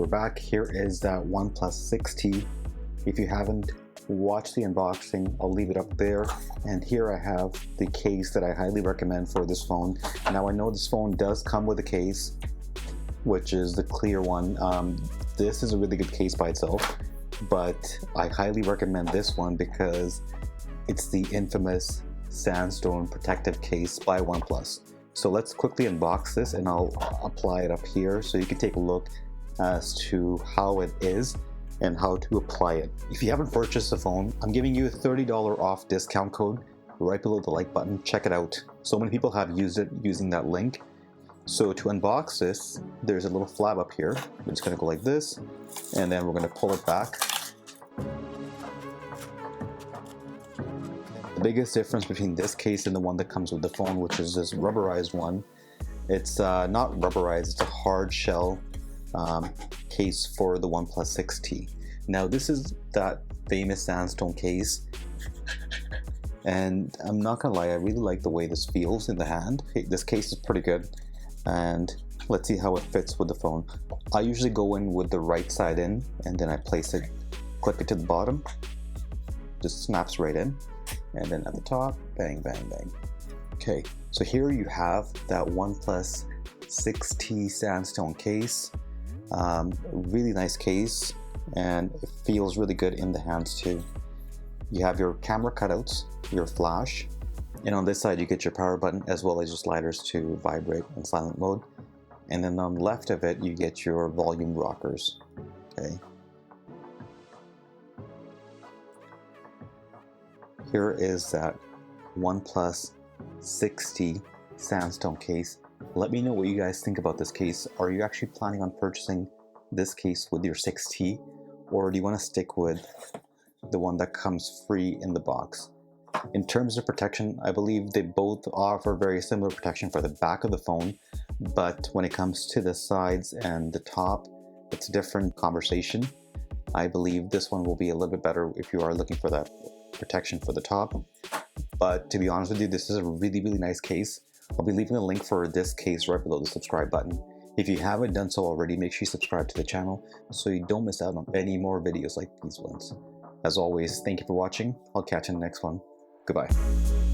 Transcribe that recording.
back. Here is that OnePlus 6T. If you haven't watched the unboxing, I'll leave it up there. And here I have the case that I highly recommend for this phone. Now I know this phone does come with a case, which is the clear one. This is a really good case by itself, but I highly recommend this one because it's the infamous Sandstone Protective Case by OnePlus. So let's quickly unbox this and I'll apply it up here so you can take a look as to how it is and how to apply it. If you haven't purchased the phone, I'm giving you a $30 off discount code right below the like button. Check it out. So many people have used it using that link. So to unbox this, there's a little flap up here. We're just gonna go like this, and then we're gonna pull it back. The biggest difference between this case and the one that comes with the phone, which is this rubberized one, it's not rubberized, it's a hard shell case for the OnePlus 6T. Now this is that famous Sandstone case, and I'm not gonna lie, I really like the way this feels in the hand. This case is pretty good, and let's see how it fits with the phone. I usually go in with the right side in, and then I place it, clip it to the bottom, just snaps right in. And then at the top, bang, bang, bang. Okay, so here you have that OnePlus 6T Sandstone case. Really nice case, and it feels really good in the hands too. You have your camera cutouts, your flash, and on this side you get your power button as well as your sliders to vibrate and silent mode. And then on the left of it, you get your volume rockers. Okay. Here is that OnePlus 6T Sandstone case. Let me know what you guys think about this case. Are you actually planning on purchasing this case with your 6T, or do you want to stick with the one that comes free in the box? In terms of protection, I believe they both offer very similar protection for the back of the phone, but when it comes to the sides and the top, it's a different conversation. I believe this one will be a little bit better if you are looking for that protection for the top. But to be honest with you, this is a really, really nice case. I'll be leaving a link for this case right below the subscribe button. If you haven't done so already, make sure you subscribe to the channel so you don't miss out on any more videos like these ones. As always, thank you for watching. I'll catch you in the next one. Goodbye.